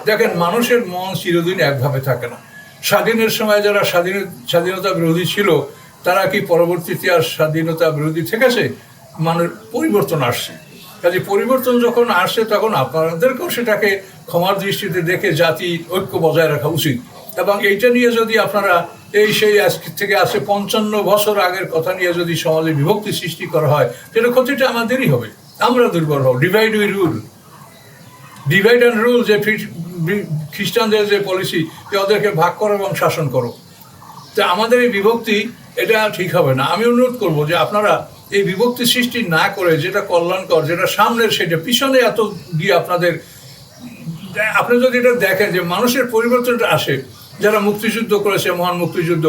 দেখেন, মানুষের মন চিরদিন একভাবে থাকে না। স্বাধীনের সময় যারা স্বাধীনতা বিরোধী ছিল, তারা কি পরবর্তীতে আর স্বাধীনতা বিরোধী থেকেছে? মানুষ পরিবর্তন আসছে। কাজে পরিবর্তন যখন আসছে, তখন আপনাদেরকেও সেটাকে ক্ষমার দৃষ্টিতে দেখে জাতি ঐক্য বজায় রাখা উচিত। এবং এইটা নিয়ে যদি আপনারা সেই আজ থেকে 55 বছর আগের কথা নিয়ে যদি সমাজে বিভক্তি সৃষ্টি করা হয়, সেটা ক্ষতিটা আমাদেরই হবে। আমরা দুর্বল হব। Divide we rule, divide and rule, যে খ্রিস্টানদের যে পলিসি, যে ওদেরকে ভাগ করো এবং শাসন করো। তো আমাদের এই বিভক্তি, এটা ঠিক হবে না। আমি অনুরোধ করব যে আপনারা এই বিভক্তি সৃষ্টি না করে, যেটা কল্যাণকর, যেটা সামনের, সেটা পিছনে এত গিয়ে আপনি যদি এটা দেখেন যে মানুষের পরিবর্তনটা আসে। যারা মুক্তিযুদ্ধ করেছে, মহান মুক্তিযুদ্ধ,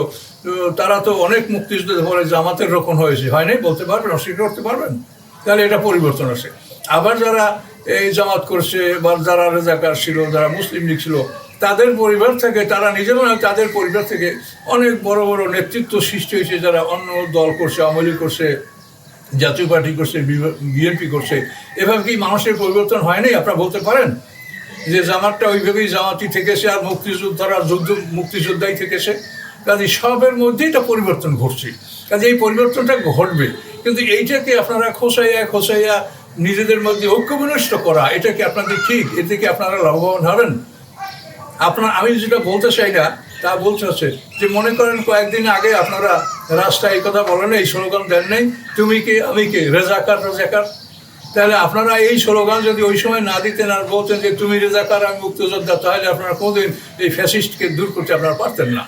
তারা তো অনেক মুক্তিযুদ্ধের পরে জামাতের রোকন হয়েছে, হয় নাই? বলতে পারবেন, অস্বীকার করতে পারবেন? তাহলে এটা পরিবর্তন আসে। আবার যারা এই জামাত করছে, বা যারা রেজাকার ছিল, যারা মুসলিম লীগ ছিল, তাদের পরিবার থেকে, তারা নিজেরা নয়, তাদের পরিবার থেকে অনেক বড় বড় নেতৃত্ব সৃষ্টি হয়েছে, যারা অন্য দল করছে, আওয়ামী লীগ করছে, জাতীয় পার্টি করছে, বিএনপি করছে। এভাবে কি মানুষের পরিবর্তন হয়নি? আপনারা বলতে পারেন যে জামাতটা ওইভাবেই জামাতি থেকেছে, আর মুক্তিযোদ্ধারা মুক্তিযোদ্ধাই থেকেছে। কাজে সবের মধ্যেই এটা পরিবর্তন ঘটছে। কাজে এই পরিবর্তনটা ঘটবে, কিন্তু এইটাকে আপনারা খোসাইয়া নিজেদের মধ্যে ঐক্য বিনষ্ট করা, এটা কি আপনাদের ঠিক? এতে কি আপনারা লাভবান হবেন? আমি যেটা বলতে চাই না, তা বলতে হচ্ছে যে, মনে করেন কয়েকদিন আগে আপনারা রাস্তায় এই কথা বলেন, এই স্লোগান দেন নেই, তুমি কে আমি কে, রেজাকার রেজাকার। তাহলে আপনারা এই স্লোগান যদি ওই সময় না দিতেন, আর বলতেন যে তুমি রেজাকার, আমি মুক্তিযোদ্ধা, তাহলে আপনারা কোনোদিন এই ফ্যাসিস্টকে দূর করতে আপনারা পারতেন না।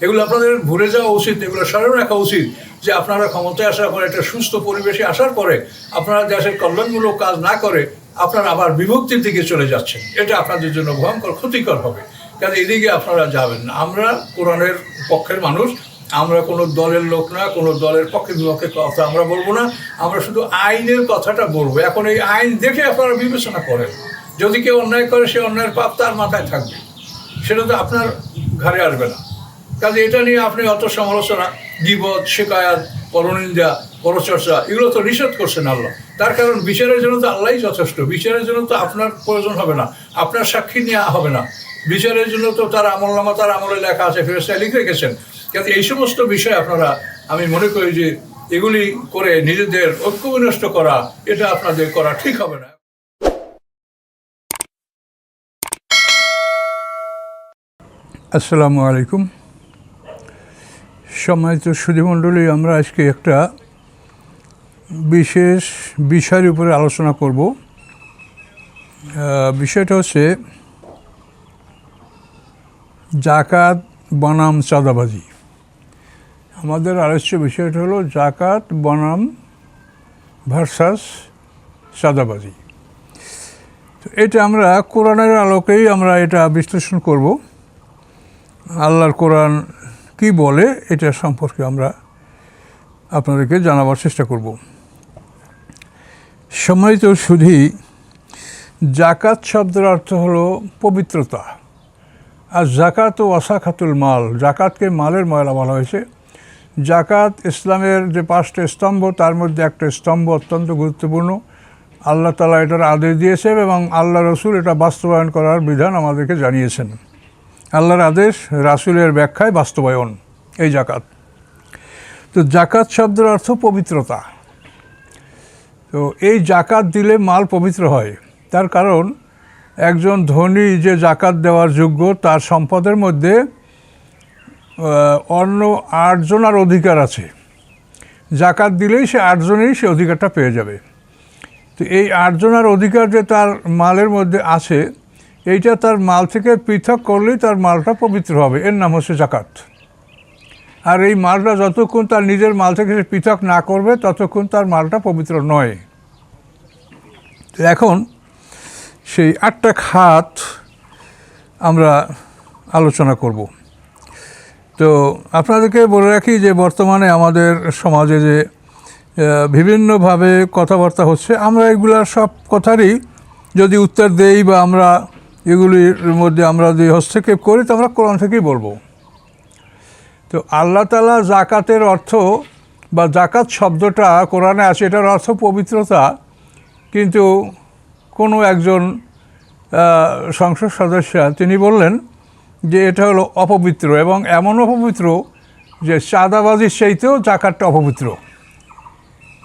এগুলো আপনাদের ভুলে যাওয়া উচিত, এগুলো স্মরণ রাখা উচিত যে আপনারা ক্ষমতায় আসার পরে, একটা সুস্থ পরিবেশে আসার পরে, আপনারা দেশের কল্যাণমূলক কাজ না করে আপনারা আবার বিভক্তির দিকে চলে যাচ্ছেন। এটা আপনাদের জন্য ভয়ঙ্কর ক্ষতিকর হবে। কারণ এদিকে আপনারা যাবেন না। আমরা কোরআনের পক্ষের মানুষ, আমরা কোনো দলের লোক না, কোনো দলের পক্ষে বিপক্ষে কথা আমরা বলবো না। আমরা শুধু আইনের কথাটা বলবো। এখন এই আইন দেখে আপনারা বিবেচনা করেন। যদি কেউ অন্যায় করে, সে অন্যায়ের পাপ তার মাথায় থাকবে, সেটা তো আপনার ঘাড়ে আসবে না। কাজে এটা নিয়ে আপনি অত সমালোচনা, গীবত, শিকায়াত, পরনিন্দা, পরচর্চা, এগুলো তো নিষেধ করছেন আল্লাহ। তার কারণ বিচারের জন্য তো আল্লাহই যথেষ্ট। বিচারের জন্য তো আপনার প্রয়োজন হবে না, আপনার সাক্ষী নেওয়া হবে না। বিচারের জন্য তো তার আমলনামা, তার আমলে লেখা আছে, ফেরেশতা লিখে রেখেছেন। কাজে এই সমস্ত বিষয় আপনারা, আমি মনে করি যে এগুলি করে নিজেদের ঐক্য বিনষ্ট করা, এটা আপনাদের করা ঠিক হবে না। আসসালামু আলাইকুম। সম্মানিত সুধীমণ্ডলী, আমরা আজকে একটা বিশেষ বিষয়ের উপরে আলোচনা করব। বিষয়টা হচ্ছে জাকাত বনাম চাঁদাবাজি। আমাদের আলোচ্য বিষয়টা হলো জাকাত বনাম ভার্সাস চাঁদাবাজি। তো এটা আমরা কোরআনের আলোকেই আমরা এটা বিশ্লেষণ করব। আল্লাহর কোরআন কি বলে এটা সম্পর্কে আমরা আপনাদেরকে জানাবার চেষ্টা করব। সম্মানিত সুধী, জাকাত শব্দের অর্থ হলো পবিত্রতা। আর জাকাত ও ওয়াসাখাতুল মাল, জাকাতকে মালের ময়লা বলা হয়েছে। জাকাত ইসলামের যে 5টা স্তম্ভ, তার মধ্যে একটা স্তম্ভ অত্যন্ত গুরুত্বপূর্ণ। আল্লাহ তাআলা এটার আদেশ দিয়েছেন এবং আল্লাহ রসুল এটা বাস্তবায়ন করার বিধান আমাদেরকে জানিয়েছেন। আল্লাহর আদেশ, রাসূলের ব্যাখ্যায় বাস্তবায়ন এই জাকাত। তো জাকাত শব্দের অর্থ পবিত্রতা। তো এই জাকাত দিলে মাল পবিত্র হয়। তার কারণ একজন ধনী যে জাকাত দেওয়ার যোগ্য, তার সম্পদের মধ্যে অন্য 8 জনের অধিকার আছে। জাকাত দিলেই সে 8 জনেরই সে অধিকারটা পেয়ে যাবে। তো এই 8 জনের অধিকার যে তার মালের মধ্যে আছে, এইটা তার মাল থেকে পৃথক করলেই তার মালটা পবিত্র হবে। এর নাম হচ্ছে জাকাত। আর এই মালটা যতক্ষণ তার নিজের মাল থেকে সে পৃথক না করবে, ততক্ষণ তার মালটা পবিত্র নয়। তো এখন সেই 8টা খাত আমরা আলোচনা করব। তো আপনাদেরকে বলে রাখি যে বর্তমানে আমাদের সমাজে যে বিভিন্নভাবে কথাবার্তা হচ্ছে, আমরা এগুলার সব কথারই যদি উত্তর দেই বা আমরা এগুলির মধ্যে আমরা যে হস্তক্ষেপ করি, তো আমরা কোরআন থেকেই বলবো। তো আল্লাহ তাআলা জাকাতের অর্থ বা জাকাত শব্দটা কোরআনে আছে, এটার অর্থ পবিত্রতা। কিন্তু কোনো একজন সংসদ সদস্য, তিনি বললেন যে এটা হলো অপবিত্র, এবং এমন অপবিত্র যে চাঁদাবাজির চাইতেও জাকাতটা অপবিত্র।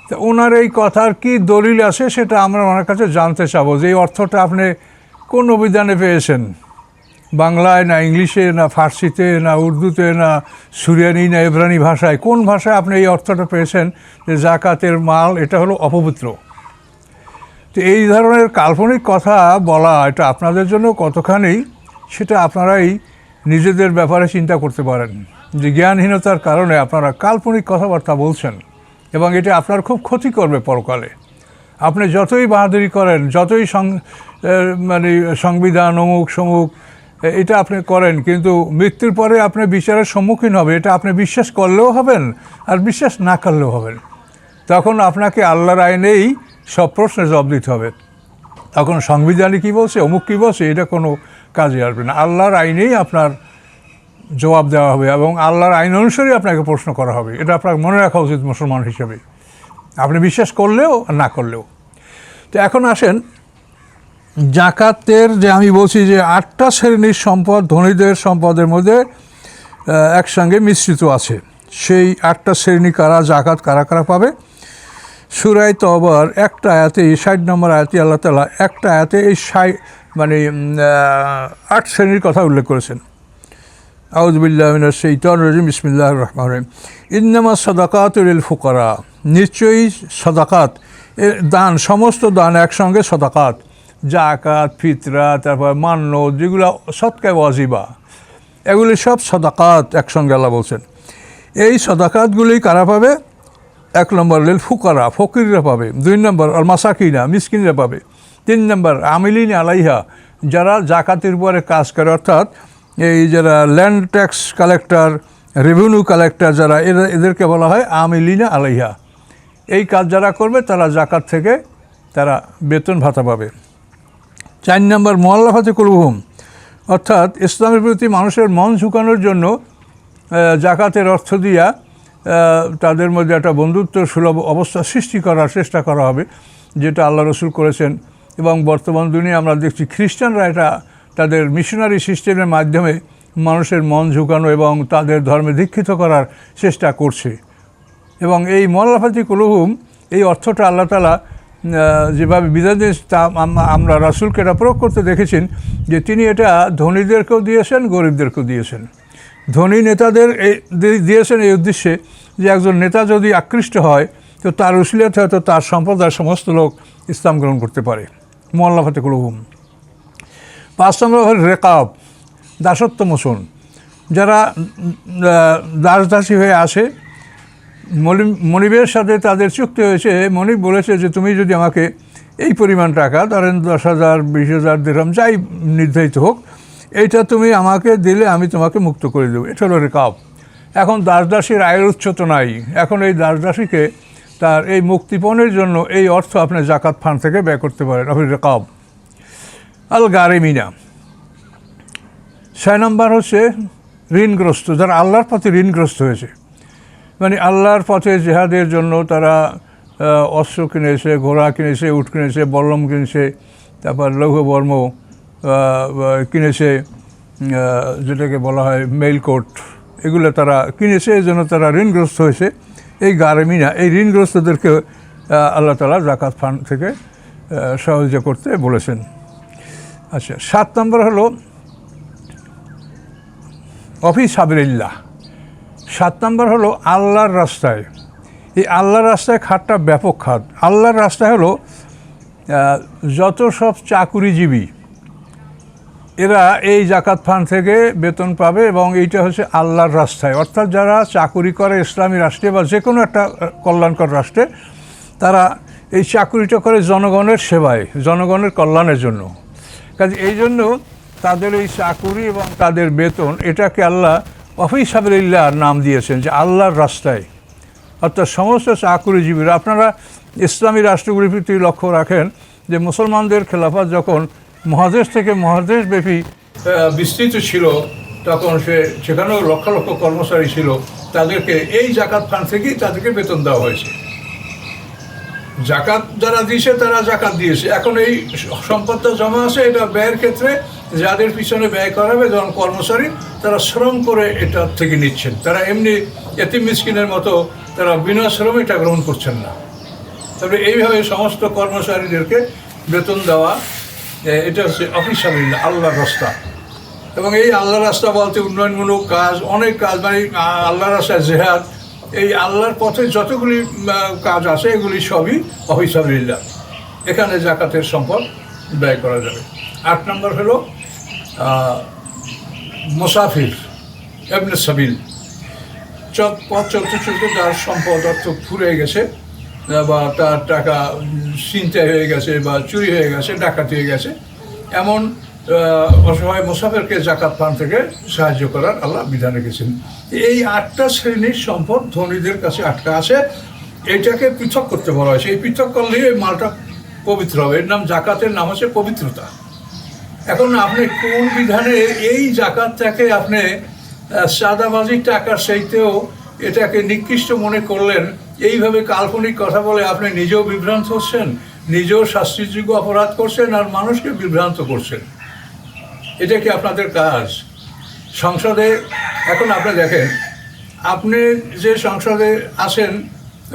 তো ওনার এই কথার কি দলিল আছে সেটা আমরা ওনার কাছে জানতে চাবো, যে এই অর্থটা আপনি কোন অভিধানে পেয়েছেন, বাংলায় না ইংলিশে না ফার্সিতে না উর্দুতে না সুরিয়ানি না ইব্রানি ভাষায়, কোন ভাষায় আপনি এই অর্থটা পেয়েছেন যে জাকাতের মাল এটা হলো অপবিত্র? তো এই ধরনের কাল্পনিক কথা বলা এটা আপনাদের জন্য কতখানি সেটা আপনারাই নিজেদের ব্যাপারে চিন্তা করতে পারেন, যে জ্ঞানহীনতার কারণে আপনারা কাল্পনিক কথাবার্তা বলছেন এবং এটা আপনার খুব ক্ষতি করবে পরকালে। আপনি যতই বাহাদুরি করেন, যতই মানে সংবিধান অমুক সমুক এটা আপনি করেন, কিন্তু মৃত্যুর পরে আপনি বিচারের সম্মুখীন হবে, এটা আপনি বিশ্বাস করলেও হবেন আর বিশ্বাস না করলেও হবেন। তখন আপনাকে আল্লাহর আইনেই সব প্রশ্নের জবাব দিতে হবে। তখন সংবিধানে কী বলছে, অমুক কী বলছে, এটা কোনো কাজে আসবে না। আল্লাহর আইনেই আপনার জবাব দেওয়া হবে এবং আল্লাহর আইন অনুসারেই আপনাকে প্রশ্ন করা হবে। এটা আপনার মনে রাখা উচিত মুসলমান হিসেবে, আপনি বিশ্বাস করলেও আর না করলেও। তো এখন আসেন জাকাতের, যে আমি বলছি যে 8টা শ্রেণীর সম্পদ ধনীদের সম্পদের মধ্যে একসঙ্গে মিশ্রিত আছে। সেই 8টা শ্রেণী কারা, জাকাত কারা কারা পাবে? সূরা তওবার একটা আয়াতে 60 নম্বর আয়াতে আল্লাহ তাআলা একটা আয়াতে এই 8 শ্রেণীর কথা উল্লেখ করেছেন। আউযু বিল্লাহি মিনাশ শাইতানির রাজিম, বিসমিল্লাহির রহমানির রহিম। ইন্নামাস সাদাকাতু লিল ফুকারা, নিশ্চয়ই সাদাকাত, দান, সমস্ত দান একসঙ্গে সাদাকাত, জাকাত, ফিতরা, তারপর মান্য, যেগুলো সদকায়ে ওয়াজিবা, এগুলি সব সাদাকাত একসঙ্গে আল্লাহ বলছেন। এই সাদাকাতগুলি কারা পাবে? 1 নম্বর লিল ফুকারা, ফকিররা পাবে। 2 নম্বর আল মাসাকিনা, মিসকিনরা পাবে। 3 নম্বর আমিলিন আলাইহা, যারা জাকাতের উপরে কাজ করে, অর্থাৎ এই যারা land tax collector, revenue collector যারা, এদেরকে বলা হয় আমিলিনা আলাইহা। এই কাজ যারা করবে তারা জাকাত থেকে তারা বেতন ভাতা পাবে। 4 নম্বর মুআল্লাফাতি কুলুবুহুম, অর্থাৎ ইসলামের প্রতি মানুষের মন ঝুঁকানোর জন্য জাকাতের অর্থ দিয়া তাদের মধ্যে একটা বন্ধুত্ব সুলভ অবস্থা সৃষ্টি করার চেষ্টা করা হবে, যেটা আল্লাহ রসুল করেছেন। এবং বর্তমান দুনিয়ায় আমরা দেখছি খ্রিস্টানরা এটা তাদের মিশনারি সিস্টেমের মাধ্যমে মানুষের মন ঝুঁকানো এবং তাদের ধর্মে দীক্ষিত করার চেষ্টা করছে। এবং এই মুআল্লাফাতি কুলুবুহুম, এই অর্থটা আল্লাহ তাআলা যেভাবে বিধান দিয়েছেন তা আমরা রাসূলকে এটা প্রয়োগ করতে দেখেছেন, যে তিনি এটা ধনীদেরকেও দিয়েছেন, গরিবদেরকেও দিয়েছেন। ধনী নেতাদের দিয়েছেন এই উদ্দেশ্যে যে একজন নেতা যদি আকৃষ্ট হয় তো তার উসিলাতে হয়তো তার সম্প্রদায়ের সমস্ত লোক ইসলাম গ্রহণ করতে পারে। মুআল্লাফাতি কুলুবুহুম। 5 নম্বর হল রেকাব, দাসত্ব মোচন, যারা দাসদাসী হয়ে আসে, মনিবের সাথে তাদের চুক্তি হয়েছে, মনিব বলেছে যে তুমি যদি আমাকে এই পরিমাণ টাকা, ধরেন 10,000 20,000 দিরহাম, যাই নির্ধারিত হোক, এইটা তুমি আমাকে দিলে আমি তোমাকে মুক্ত করে দেবো। এটা হলো রেকাব। এখন দাসদাসীর আয়ের উৎস তো নাই, এখন এই দাসদাসীকে তার এই মুক্তিপণের জন্য এই অর্থ আপনি জাকাত ফান্ড থেকে ব্যয় করতে পারেন, আপনি রেকাব। আল গারিমিনা, 6 নম্বর হচ্ছে ঋণগ্রস্ত, যারা আল্লাহর পথে ঋণগ্রস্ত হয়েছে, মানে আল্লাহর পথে জেহাদের জন্য তারা অস্ত্র কিনেছে, ঘোড়া কিনেছে, উট কিনেছে, বল্লম কিনেছে, তারপর লৌহবর্ম কিনেছে, যেটাকে বলা হয় মেইল কোট, এগুলো তারা কিনেছে, এই জন্য তারা ঋণগ্রস্ত হয়েছে। এই গারিমিনা, এই ঋণগ্রস্তদেরকে আল্লাহ তাআলা জাকাত ফান্ড থেকে সাহায্য করতে বলেছেন। আচ্ছা, 7 নম্বর হলো অফি সাবিলিল্লাহ। 7 নম্বর হলো আল্লাহর রাস্তায়। এই আল্লাহর রাস্তায় খাতটা ব্যাপক খাত। আল্লাহর রাস্তায় হলো যত সব চাকুরিজীবী, এরা এই জাকাত ফান্ড থেকে বেতন পাবে, এবং এইটা হচ্ছে আল্লাহর রাস্তায়, অর্থাৎ যারা চাকুরি করে ইসলামী রাষ্ট্রে বা যে কোনো একটা কল্যাণকর রাষ্ট্রে, তারা এই চাকুরিটা করে জনগণের সেবায়, জনগণের কল্যাণের জন্য। কাজে এই জন্য তাদের এই চাকুরি এবং তাদের বেতন, এটাকে আল্লাহ অফি সাবিলিল্লাহর নাম দিয়েছেন, যে আল্লাহর রাস্তায়। অর্থাৎ সমস্ত চাকুরিজীবীরা, আপনারা ইসলামী রাষ্ট্রগুলির প্রতি লক্ষ্য রাখেন যে মুসলমানদের খেলাফত যখন মহাদেশ থেকে মহাদেশব্যাপী বিস্তৃত ছিল, তখন সেখানেও লক্ষ লক্ষ কর্মচারী ছিল, তাদেরকে এই জাকাত ফান্ড থেকেই তাদেরকে বেতন দেওয়া হয়েছে। জাকাত যারা দিয়েছে তারা জাকাত দিয়েছে, এখন এই সম্পদটা জমা আছে, এটা ব্যয়ের ক্ষেত্রে যাদের পিছনে ব্যয় করাবে যেমন কর্মচারী, তারা শ্রম করে এটা থেকে নিচ্ছেন, তারা এমনি এতিম মিসকিনের মতো তারা বিনা শ্রমে এটা গ্রহণ করছেন না। তবে এইভাবে সমস্ত কর্মচারীদেরকে বেতন দেওয়া, এটা হচ্ছে অফিসাবিল্লাহ, আল্লাহর রাস্তা। এবং এই আল্লাহর রাস্তা বলতে উন্নয়নমূলক কাজ, অনেক কাজ, মানে আল্লাহর রাস্তায় জেহাদ, এই আল্লাহর পথে যতগুলি কাজ আছে এগুলি সবই অফিসাবিল্লাহ, এখানে জাকাতের সম্পদ ব্যয় করা যাবে। 8 নম্বর হলো মুসাফির ইবনে সাবিল, পথ চলতে চলতে তার সম্পদ অর্থ ফুরিয়ে গেছে বা তার টাকা ছিনতাই হয়ে গেছে বা চুরি হয়ে গেছে, ডাকাতি হয়ে গেছে, এমন অসহায় মুসাফিরকে জাকাত ফান্ড থেকে সাহায্য করার আল্লাহ বিধান রেখেছেন। এই 8টা শ্রেণীর সম্পদ ধনীদের কাছে আটকা আছে, এইটাকে পৃথক করতে বলা হয়েছে। এই পৃথক করলেই এই মালটা পবিত্র হবে, এর নাম জাকাতের নাম হচ্ছে পবিত্রতা। এখন আপনি কোন বিধানে এই জাকাতটাকে আপনি চাঁদাবাজির টাকার চাইতেও এটাকে নিকৃষ্ট মনে করলেন, এইভাবে কাল্পনিক কথা বলে আপনি নিজেও বিভ্রান্ত হচ্ছেন, নিজেও শাস্তিযোগ্য অপরাধ করছেন আর মানুষকে বিভ্রান্ত করছেন। এটা কি আপনাদের কাজ? সংসদে এখন আপনি দেখেন, আপনি যে সংসদে আসেন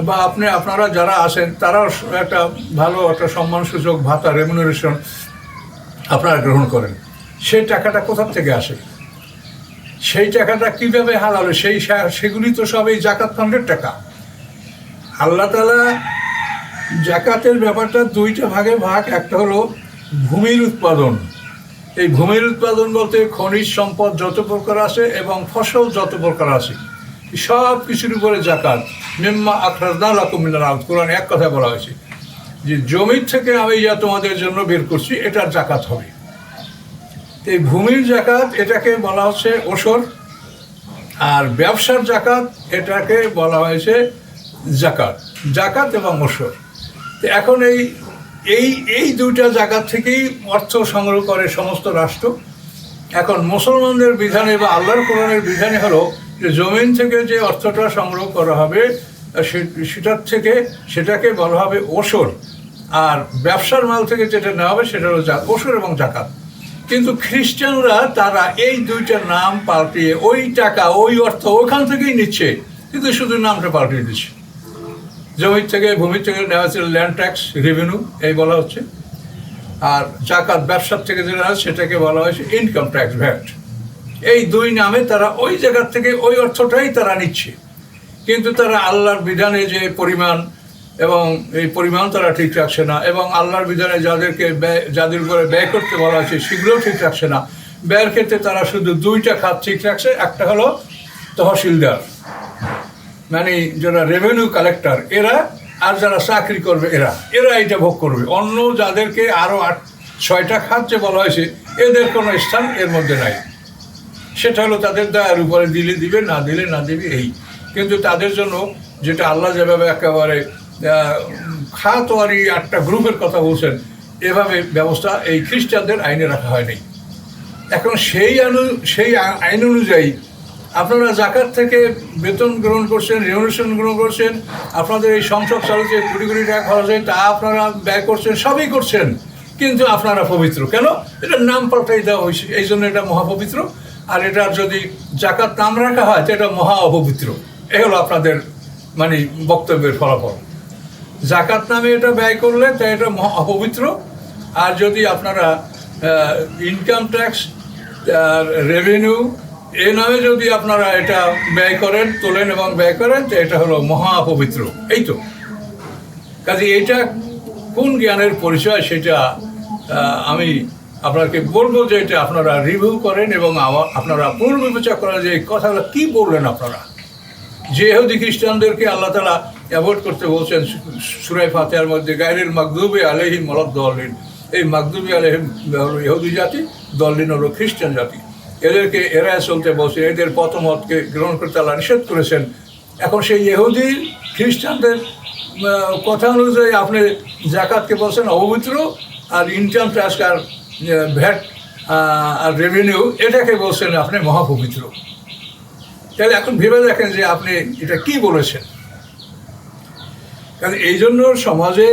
বা আপনারা যারা আসেন তারাও একটা ভালো একটা সম্মানসূচক ভাতা, রেমুনারেশন আপনারা গ্রহণ করেন। সেই টাকাটা কোথা থেকে আসে? সেই টাকাটা কীভাবে হালাল? সেগুলি তো সব এই জাকাত ফান্ডের টাকা। আল্লাহ তাআলা জাকাতের ব্যাপারটা 2টা ভাগে ভাগ। একটা হলো ভূমির উৎপাদন। এই ভূমির উৎপাদন বলতে খনিজ সম্পদ যত প্রকার আছে এবং ফসল যত প্রকার আছে সব কিছুর উপরে জাকাত। মিম্মা আখরাজনা লাকুম মিনাল আরদ, কোরআন এক কথা বলা হয়েছে যে জমির থেকে আমি যা তোমাদের জন্য বের করছি এটার জাকাত হবে। এই ভূমির জাকাত এটাকে বলা হচ্ছে ওসর, আর ব্যবসার জাকাত এটাকে বলা হয়েছে জাকাত। জাকাত এবং ওসর, এখন এই 2টা জাকাত থেকেই অর্থ সংগ্রহ করে সমস্ত রাষ্ট্র। এখন মুসলমানদের বিধানে বা আল্লাহর কোরআনের বিধানে হলো যে জমিন থেকে যে অর্থটা সংগ্রহ করা হবে সেটাকে বলা হবে ওসর, আর ব্যবসার মাল থেকে যেটা নেওয়া হবে সেটা হলো ওসর এবং জাকাত। কিন্তু খ্রিস্টানরা তারা এই 2টার নাম পাল্টিয়ে ওই টাকা ওই অর্থ ওখান থেকেই নিচ্ছে, কিন্তু শুধু নামটা পাল্টিয়ে দিচ্ছে। জমির থেকে ভূমির থেকে নেওয়া হচ্ছে ল্যান্ড ট্যাক্স, রেভিনিউ এই বলা হচ্ছে, আর জাকাত ব্যবসার থেকে যেটা হয় সেটাকে বলা হয়েছে ইনকাম ট্যাক্স, ভ্যাট। এই 2 নামে তারা ওই জায়গার থেকে ওই অর্থটাই তারা নিচ্ছে, কিন্তু তারা আল্লাহর বিধানে যে পরিমাণ এবং এই পরিমাণ তারা ঠিক রাখছে না, এবং আল্লাহর বিধানে যাদের উপরে ব্যয় করতে বলা হয়েছে সেগুলোও ঠিক রাখছে না। ব্যয়ের ক্ষেত্রে তারা শুধু 2টা খাত ঠিক রাখছে। একটা হলো তহসিলদার, মানে যারা রেভিনিউ কালেক্টর এরা, আর যারা চাকরি করবে এরা এটা ভোগ করবে। অন্য যাদেরকে আরও 6টা খাত যে বলা হয়েছে এদের কোনো স্থান এর মধ্যে নাই। সেটা হলো তাদের দায়ের উপরে দিলে দিবে, না দিলে না দিবে এই। কিন্তু তাদের জন্য যেটা আল্লাহ যেভাবে একেবারে খাতওয়ারি 8টা গ্রুপের কথা বলছেন, এভাবে ব্যবস্থা এই খ্রিস্টানদের আইনে রাখা হয়নি। এখন সেই আইন অনুযায়ী আপনারা জাকাত থেকে বেতন গ্রহণ করছেন, রেমুনারেশন গ্রহণ করছেন, আপনাদের এই সংসদ চালুতে কোটি কোটি টাকা খরচ হয় তা আপনারা ব্যয় করছেন, সবই করছেন, কিন্তু আপনারা পবিত্র কেন? এটার নাম পাল্টাই দেওয়া হয়েছে, এই জন্য এটা মহাপবিত্র। আর এটার যদি জাকাত নাম রাখা হয় তো এটা মহা অপবিত্র। এ হলো আপনাদের মানে বক্তব্যের ফলাফল। জাকাত নামে এটা ব্যয় করলে তাই এটা মহা অপবিত্র, আর যদি আপনারা ইনকাম ট্যাক্স, রেভিনিউ এই নামে যদি আপনারা এটা ব্যয় করেন, তোলেন এবং ব্যয় করেন, তো এটা হলো মহা অপবিত্র। এই তো কাজে এটা কোন জ্ঞানের পরিচয় সেটা আমি আপনাকে বলবো যে এটা আপনারা রিভিউ করেন এবং আপনারা পুনর্বিবেচনা করেন যে এই কথাগুলো কী বললেন আপনারা। যে ইহুদি খ্রিস্টানদেরকে আল্লাহ তাআলা অ্যাভয়েড করতে বলছেন সূরা ফাতিহার মধ্যে, গায়রিল মাগদুবি আলাইহিম ওয়ালাদ-দাল্লিন, এই মাগদুবি আলাইহিম হলো ইহুদি জাতি, দল্লিন হলো খ্রিস্টান জাতি, এদেরকে এড়ায় চলতে বলছে, এদের পথমতকে গ্রহণ করতে আল্লাহ নিষেধ করেছেন। এখন সেই ইহুদি খ্রিস্টানদের কথা অনুযায়ী আপনি জাকাতকে বলছেন অপবিত্র, আর ইনকাম ট্যাক্স আর ভ্যাট আর রেভিনিউ এটাকে বলছেন আপনি মহাপবিত্র। তাহলে এখন ভেবে দেখেন যে আপনি এটা কি বলেছেন। কারণ এই জন্য সমাজে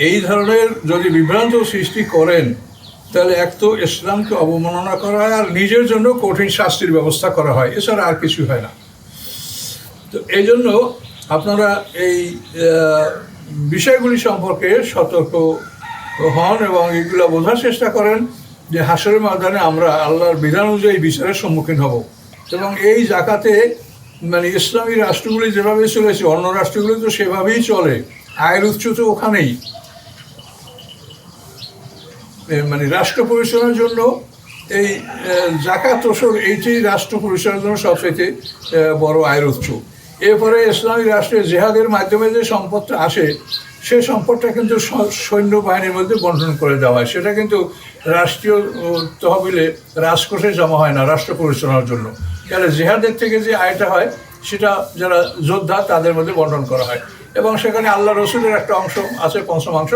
এই ধরনের যদি বিভ্রান্ত সৃষ্টি করেন, তাহলে এক তো ইসলামকে অবমাননা করা হয়, আর নিজের জন্য কঠিন শাস্তির ব্যবস্থা করা হয়, এছাড়া আর কিছু হয় না। তো এই জন্য আপনারা এই বিষয়গুলি সম্পর্কে সতর্ক হন এবং এগুলো বোঝার চেষ্টা করেন যে হাসরের ময়দানে আমরা আল্লাহর বিধান অনুযায়ী বিচারের সম্মুখীন হব। এবং এই জাকাতে মানে ইসলামী রাষ্ট্রগুলি যেভাবে চলেছে, অন্য রাষ্ট্রগুলি তো সেভাবেই চলে, আয়ের উৎস তো ওখানেই। মানে রাষ্ট্র পরিচালনার জন্য এই জাকাত ওসর এইটাই রাষ্ট্র পরিচালনার জন্য সবচেয়ে বড় আয়ের উৎস। এরপরে ইসলামী রাষ্ট্রের জেহাদের মাধ্যমে যে সম্পদটা আসে, সে সম্পদটা কিন্তু সৈন্যবাহিনীর মধ্যে বন্টন করে দেওয়া হয়। সেটা কিন্তু রাষ্ট্রীয় তহবিলে রাজকোষে জমা হয় না রাষ্ট্র পরিচালনার জন্য। তাহলে জেহাদের থেকে যে আয়টা হয় সেটা যারা যোদ্ধা তাদের মধ্যে বন্টন করা হয়, এবং সেখানে আল্লাহ রসুলের একটা অংশ আছে, পঞ্চমাংশ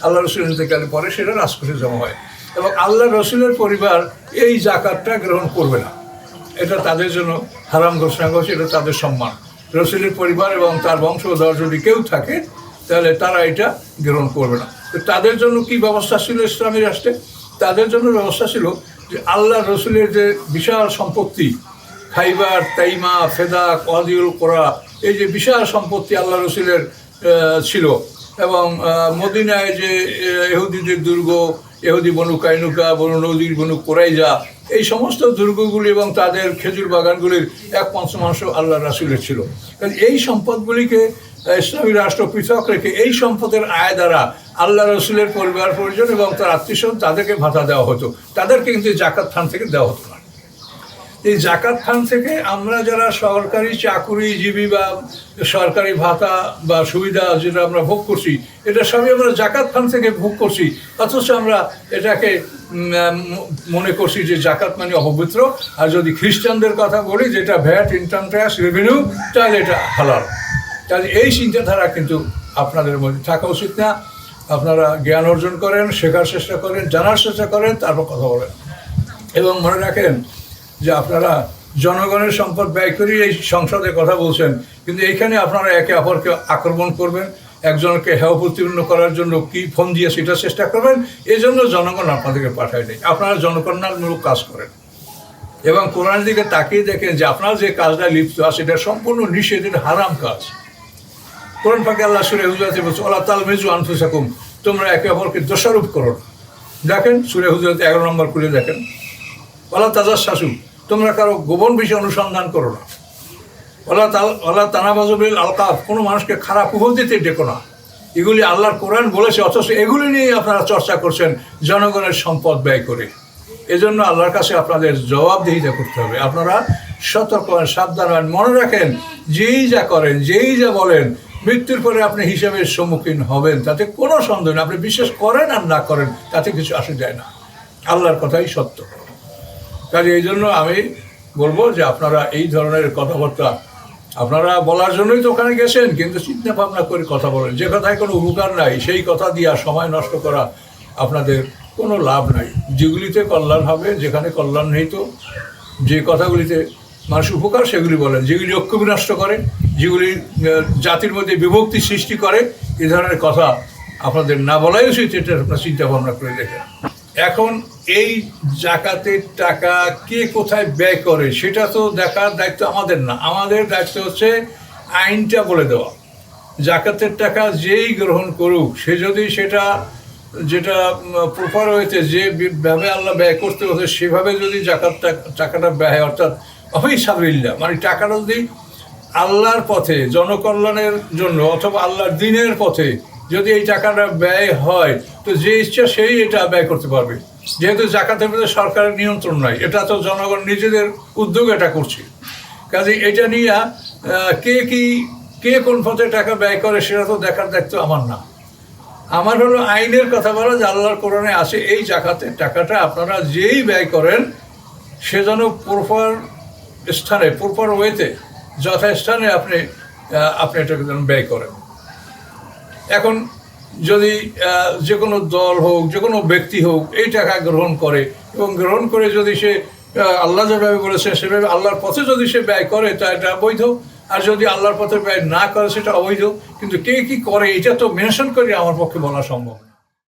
আল্লাহ রসুল ইন্তেকালের পরে সেটা রাজকোষে জমা হয়। এবং আল্লাহ রসুলের পরিবার এই জাকাতটা গ্রহণ করবে না, এটা তাদের জন্য হারাম ঘোষণা করছে, এটা তাদের সম্মান। রসুলের পরিবার এবং তার বংশধর যদি কেউ থাকে তাহলে তারা এটা গ্রহণ করবে না। তো তাদের জন্য কি ব্যবস্থা ছিল ইসলামী রাষ্ট্রে? তাদের জন্য ব্যবস্থা ছিল যে আল্লাহ রসুলের যে বিশাল সম্পত্তি, খাইবার, তাইমা, ফেদাক, ওয়াদিউল কোরা, এই যে বিশাল সম্পত্তি আল্লাহ রসুলের ছিল, এবং মদিনায় যে ইহুদিদের দুর্গ, ইহুদি বনু কাইনুকা, বনু নদীর, বনু কোরাইজা, এই সমস্ত দুর্গগুলি এবং তাদের খেজুর বাগানগুলির 1/5 আল্লাহ রাসুলের ছিল। কারণ এই সম্পদগুলিকে ইসলামী রাষ্ট্র পৃথক রেখে এই সম্পদের আয় দ্বারা আল্লাহ রসুলের পরিবার পরিজন এবং তার আত্মীয়স্বজন তাদেরকে ভাতা দেওয়া হতো, তাদেরকে কিন্তু জাকাত ফান্ড থেকে দেওয়া হতো না। এই জাকাত ফান্ড থেকে আমরা যারা সরকারি চাকুরিজীবী বা সরকারি ভাতা বা সুবিধা যেটা আমরা ভোগ করছি, এটা সবই আমরা জাকাত ফান্ড থেকে ভোগ করছি, অথচ আমরা এটাকে মনে করছি যে জাকাত মানে অপবিত্র। আর যদি খ্রিস্টানদের কথা বলি, যেটা ভ্যাট, ইনকাম ট্যাক্স, রেভিনিউ, তাহলে এটা হালাল। তাহলে এই চিন্তাধারা কিন্তু আপনাদের মধ্যে থাকা উচিত না। আপনারা জ্ঞান অর্জন করেন, শেখার চেষ্টা করেন, জানার চেষ্টা করেন, তারপর কথা বলেন। এবং মনে রাখেন যে আপনারা জনগণের সম্পদ ব্যয় করে এই সংসদে কথা বলছেন, কিন্তু এইখানে আপনারা একে অপরকে আক্রমণ করবেন, একজনকে হেয় প্রতিপন্ন করার জন্য কি ফোন দিয়ে সেটা চেষ্টা করবেন। এই জন্য জনগণ আপনাদেরকে পাঠায় নেই। আপনারা জনকল্যাণমূলক কাজ করেন এবং কোরআনের দিকে তাকিয়ে দেখেন যে আপনার যে কাজটা লিপ্ত আছে এটা সম্পূর্ণ নিষেধ, এটা হারাম কাজ। কোরআন পাকে আল্লাহ সূরা হুজুরাতে বলছে, ওয়ালা তালমিজু আনফুসাকুম, তোমরা একে অপরকে দোষারোপ করো না। দেখেন সূরা হুজুরাতে 11 নম্বর খুলে দেখেন, ওয়ালা তাজাসসু, তোমরা কারো গোপন বিষয় অনুসন্ধান করো না। ওয়ালা তানাবাজু বিল আলকাব, কোনো মানুষকে খারাপ উপহার দিতে ডেকো না। এগুলি আল্লাহর কোরআন বলেছে, অথচ এগুলি নিয়ে আপনারা চর্চা করছেন জনগণের সম্পদ ব্যয় করে। এজন্য আল্লাহর কাছে আপনাদের জবাবদিহিতা করতে হবে। আপনারা সতর্ক হন, সাবধান হন। মনে রাখেন, যেই যা করেন, যেই যা বলেন, মৃত্যুর পরে আপনি হিসাবের সম্মুখীন হবেন, তাতে কোনো সন্দেহ নেই। আপনি বিশ্বাস করেন আর না করেন তাতে কিছু আসে যায় না, আল্লাহর কথাই সত্য। কাজে এই জন্য আমি বলবো যে আপনারা এই ধরনের কথাবার্তা আপনারা বলার জন্যই তো ওখানে গেছেন, কিন্তু চিন্তা ভাবনা করে কথা বলেন। যে কথায় কোনো উপকার নাই সেই কথা দিয়ে সময় নষ্ট করা আপনাদের কোনো লাভ নাই। যেগুলিতে কল্যাণ হবে, যেখানে কল্যাণ নেই, তো যে কথাগুলিতে মানুষ উপকার সেগুলি বলেন। যেগুলি ঐক্য বিনষ্ট করে, যেগুলি জাতির মধ্যে বিভক্তি সৃষ্টি করে, এ ধরনের কথা আপনাদের না বলাই উচিত। এটা আপনার চিন্তা ভাবনা করে দেখেন। এখন এই জাকাতের টাকা কে কোথায় ব্যয় করে সেটা তো দেখার দায়িত্ব আমাদের না। আমাদের দায়িত্ব হচ্ছে আইনটা বলে দেওয়া। জাকাতের টাকা যেই গ্রহণ করুক, সে যদি সেটা যেটা প্রপার হয়েছে, যেভাবে আল্লাহ ব্যয় করতে হচ্ছে সেভাবে যদি জাকাত টাকাটা ব্যয় হয়, অর্থাৎ অফিসাবিল্লাহ, মানে টাকাটা যদি আল্লাহর পথে, জনকল্যাণের জন্য অথবা আল্লাহর দ্বীনের পথে যদি এই টাকাটা ব্যয় হয়, তো যে ইচ্ছা সেই এটা ব্যয় করতে পারবে। যেহেতু জাকাতের মধ্যে সরকারের নিয়ন্ত্রণ নাই, এটা তো জনগণ নিজেদের উদ্যোগে এটা করছে। কাজে এটা নিয়ে কে কোন পথে টাকা ব্যয় করে সেটা তো দেখার দায়িত্ব আমার না। আমার হলো আইনের কথা বলা, যে আল্লাহর কোরআনে আছে এই জাকাতের টাকাটা আপনারা যেই ব্যয় করেন সে যেন প্রপার স্থানে, প্রপার ওয়েতে, যথাস্থানে আপনি এটাকে যেন ব্যয় করেন। এখন যদি যে কোনো দল হোক, যে কোনো ব্যক্তি হোক এই টাকা গ্রহণ করে, এবং গ্রহণ করে যদি সে আল্লাহ যেভাবে বলেছে সেভাবে আল্লাহর পথে যদি সে ব্যয় করে, তা এটা বৈধ। আর যদি আল্লাহর পথে ব্যয় না করে সেটা অবৈধ। কিন্তু কে কি করে এটা তো মেনশন করে আমার পক্ষে বলা সম্ভব না।